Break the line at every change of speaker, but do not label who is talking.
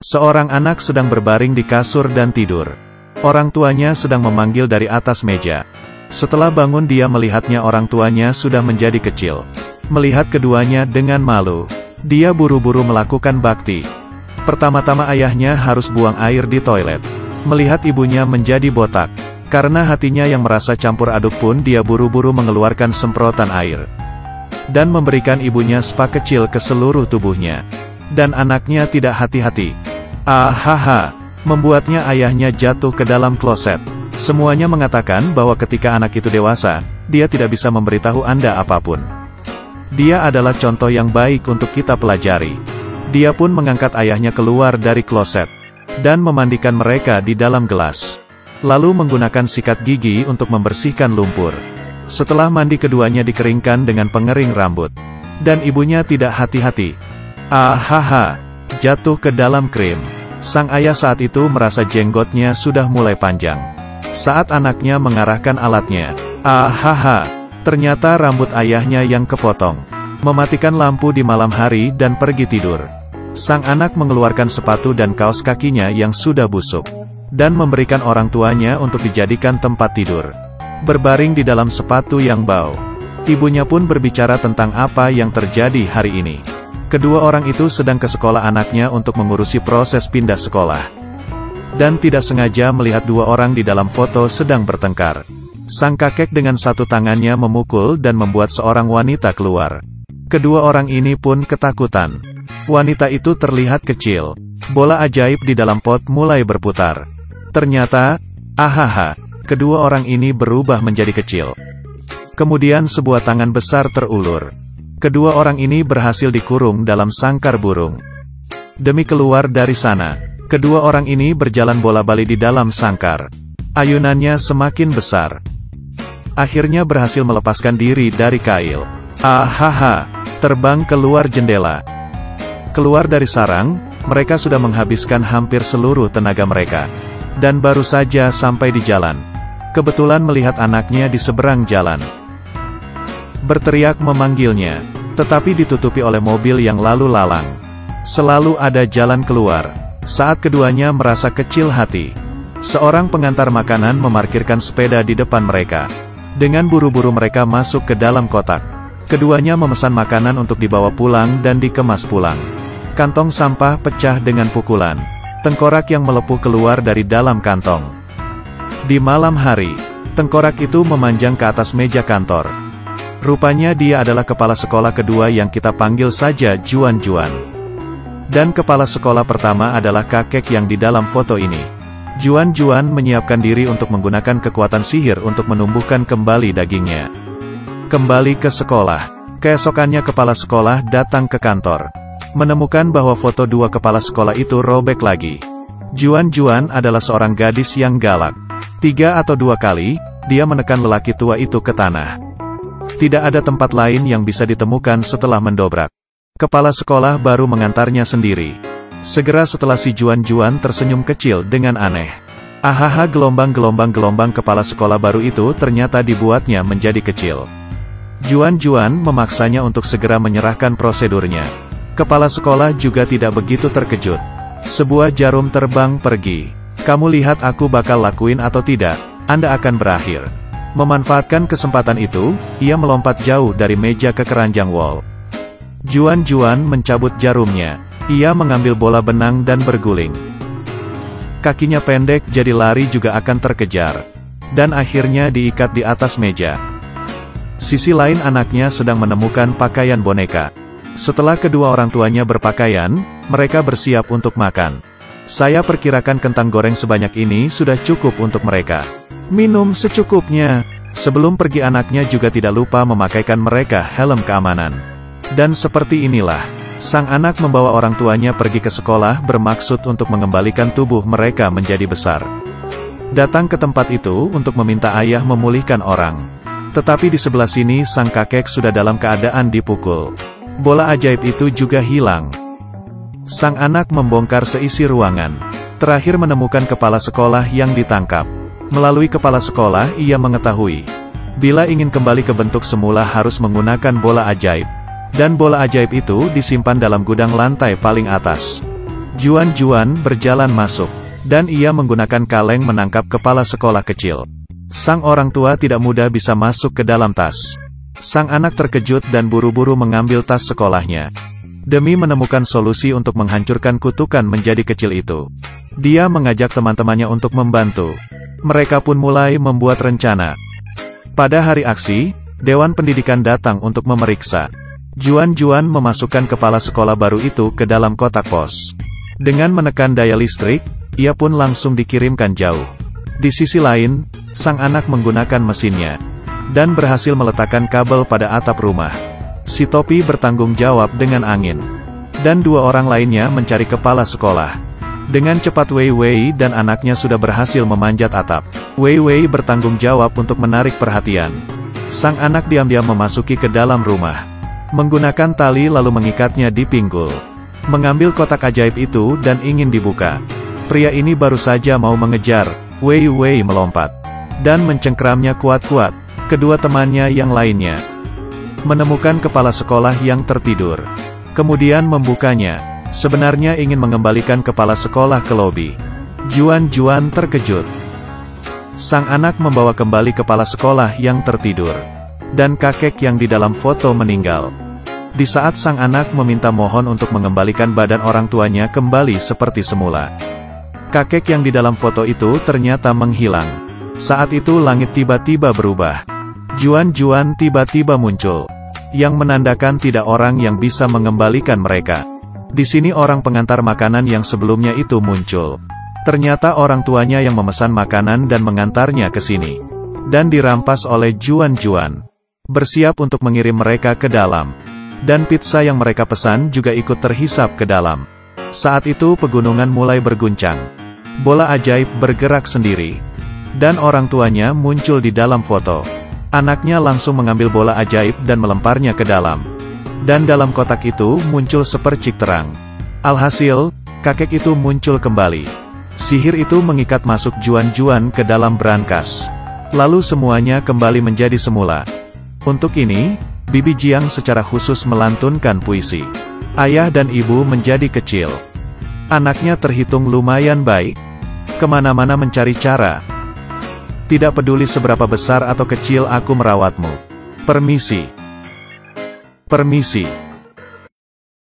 Seorang anak sedang berbaring di kasur dan tidur. Orang tuanya sedang memanggil dari atas meja. Setelah bangun dia melihatnya orang tuanya sudah menjadi kecil. Melihat keduanya dengan malu, dia buru-buru melakukan bakti. Pertama-tama ayahnya harus buang air di toilet. Melihat ibunya menjadi botak. Karena hatinya yang merasa campur aduk pun dia buru-buru mengeluarkan semprotan air. Dan memberikan ibunya spa kecil ke seluruh tubuhnya. Dan anaknya tidak hati-hati. Ahaha, membuatnya ayahnya jatuh ke dalam kloset. Semuanya mengatakan bahwa ketika anak itu dewasa, dia tidak bisa memberitahu Anda apapun. Dia adalah contoh yang baik untuk kita pelajari. Dia pun mengangkat ayahnya keluar dari kloset. Dan memandikan mereka di dalam gelas. Lalu menggunakan sikat gigi untuk membersihkan lumpur. Setelah mandi keduanya dikeringkan dengan pengering rambut. Dan ibunya tidak hati-hati. Ahaha, jatuh ke dalam krim. Sang ayah saat itu merasa jenggotnya sudah mulai panjang. Saat anaknya mengarahkan alatnya, ahaha, ternyata rambut ayahnya yang kepotong. Mematikan lampu di malam hari dan pergi tidur. Sang anak mengeluarkan sepatu dan kaos kakinya yang sudah busuk. Dan memberikan orang tuanya untuk dijadikan tempat tidur. Berbaring di dalam sepatu yang bau. Ibunya pun berbicara tentang apa yang terjadi hari ini. Kedua orang itu sedang ke sekolah anaknya untuk mengurusi proses pindah sekolah. Dan tidak sengaja melihat dua orang di dalam foto sedang bertengkar. Sang kakek dengan satu tangannya memukul dan membuat seorang wanita keluar. Kedua orang ini pun ketakutan. Wanita itu terlihat kecil. Bola ajaib di dalam pot mulai berputar. Ternyata, ahaha, kedua orang ini berubah menjadi kecil. Kemudian sebuah tangan besar terulur. Kedua orang ini berhasil dikurung dalam sangkar burung. Demi keluar dari sana, kedua orang ini berjalan bola-balik di dalam sangkar. Ayunannya semakin besar. Akhirnya berhasil melepaskan diri dari kail. Ahaha, terbang keluar jendela. Keluar dari sarang, mereka sudah menghabiskan hampir seluruh tenaga mereka. Dan baru saja sampai di jalan. Kebetulan melihat anaknya di seberang jalan. Berteriak memanggilnya, tetapi ditutupi oleh mobil yang lalu lalang. Selalu ada jalan keluar. Saat keduanya merasa kecil hati, seorang pengantar makanan memarkirkan sepeda di depan mereka. Dengan buru-buru mereka masuk ke dalam kotak. Keduanya memesan makanan untuk dibawa pulang dan dikemas pulang. Kantong sampah pecah dengan pukulan. Tengkorak yang melepuh keluar dari dalam kantong. Di malam hari, tengkorak itu memanjang ke atas meja kantor. Rupanya dia adalah kepala sekolah kedua yang kita panggil saja Juan-Juan. Dan kepala sekolah pertama adalah kakek yang di dalam foto ini. Juan-Juan menyiapkan diri untuk menggunakan kekuatan sihir untuk menumbuhkan kembali dagingnya. Kembali ke sekolah. Keesokannya kepala sekolah datang ke kantor. Menemukan bahwa foto dua kepala sekolah itu robek lagi. Juan-Juan adalah seorang gadis yang galak. 3 atau 2 kali, dia menekan lelaki tua itu ke tanah. Tidak ada tempat lain yang bisa ditemukan setelah mendobrak. Kepala sekolah baru mengantarnya sendiri. Segera setelah si Juan-Juan tersenyum kecil dengan aneh. Ahaha, gelombang kepala sekolah baru itu ternyata dibuatnya menjadi kecil. Juan-Juan memaksanya untuk segera menyerahkan prosedurnya. Kepala sekolah juga tidak begitu terkejut. Sebuah jarum terbang pergi. Kamu lihat aku bakal lakuin atau tidak, Anda akan berakhir. Memanfaatkan kesempatan itu, ia melompat jauh dari meja ke keranjang wall. Juan-Juan mencabut jarumnya. Ia mengambil bola benang dan berguling. Kakinya pendek jadi lari juga akan terkejar. Dan akhirnya diikat di atas meja. Sisi lain anaknya sedang menemukan pakaian boneka. Setelah kedua orang tuanya berpakaian, mereka bersiap untuk makan. Saya perkirakan kentang goreng sebanyak ini sudah cukup untuk mereka. Minum secukupnya. Sebelum pergi anaknya juga tidak lupa memakaikan mereka helm keamanan. Dan seperti inilah, sang anak membawa orang tuanya pergi ke sekolah bermaksud untuk mengembalikan tubuh mereka menjadi besar. Datang ke tempat itu untuk meminta ayah memulihkan orang. Tetapi di sebelah sini sang kakek sudah dalam keadaan dipukul. Bola ajaib itu juga hilang. Sang anak membongkar seisi ruangan. Terakhir menemukan kepala sekolah yang ditangkap. Melalui kepala sekolah ia mengetahui. Bila ingin kembali ke bentuk semula harus menggunakan bola ajaib. Dan bola ajaib itu disimpan dalam gudang lantai paling atas. Juan berjalan masuk, dan ia menggunakan kaleng menangkap kepala sekolah kecil. Sang orang tua tidak mudah bisa masuk ke dalam tas. Sang anak terkejut dan buru-buru mengambil tas sekolahnya. Demi menemukan solusi untuk menghancurkan kutukan menjadi kecil itu, dia mengajak teman-temannya untuk membantu. Mereka pun mulai membuat rencana. Pada hari aksi, Dewan Pendidikan datang untuk memeriksa. Juan memasukkan kepala sekolah baru itu ke dalam kotak pos. Dengan menekan daya listrik, ia pun langsung dikirimkan jauh. Di sisi lain, sang anak menggunakan mesinnya, dan berhasil meletakkan kabel pada atap rumah. Si topi bertanggung jawab dengan angin, dan dua orang lainnya mencari kepala sekolah. Dengan cepat Wei dan anaknya sudah berhasil memanjat atap. Wei bertanggung jawab untuk menarik perhatian. Sang anak diam-diam memasuki ke dalam rumah, menggunakan tali lalu mengikatnya di pinggul. Mengambil kotak ajaib itu dan ingin dibuka. Pria ini baru saja mau mengejar, Wei melompat, dan mencengkramnya kuat-kuat. Kedua temannya yang lainnya menemukan kepala sekolah yang tertidur, kemudian membukanya. Sebenarnya ingin mengembalikan kepala sekolah ke lobi. Juan terkejut. Sang anak membawa kembali kepala sekolah yang tertidur, dan kakek yang di dalam foto meninggal. Di saat sang anak meminta mohon untuk mengembalikan badan orang tuanya kembali seperti semula, kakek yang di dalam foto itu ternyata menghilang. Saat itu langit tiba-tiba berubah. Juan tiba-tiba muncul, yang menandakan tidak orang yang bisa mengembalikan mereka. Di sini orang pengantar makanan yang sebelumnya itu muncul. Ternyata orang tuanya yang memesan makanan dan mengantarnya ke sini, dan dirampas oleh Juan. Bersiap untuk mengirim mereka ke dalam. Dan pizza yang mereka pesan juga ikut terhisap ke dalam. Saat itu pegunungan mulai berguncang. Bola ajaib bergerak sendiri, dan orang tuanya muncul di dalam foto. Anaknya langsung mengambil bola ajaib dan melemparnya ke dalam. Dan dalam kotak itu muncul sepercik terang. Alhasil, kakek itu muncul kembali. Sihir itu mengikat masuk Juan ke dalam brankas. Lalu semuanya kembali menjadi semula. Untuk ini, Bibi Jiang secara khusus melantunkan puisi. Ayah dan ibu menjadi kecil. Anaknya terhitung lumayan baik. Kemana-mana mencari cara. Tidak peduli seberapa besar atau kecil aku merawatmu. Permisi.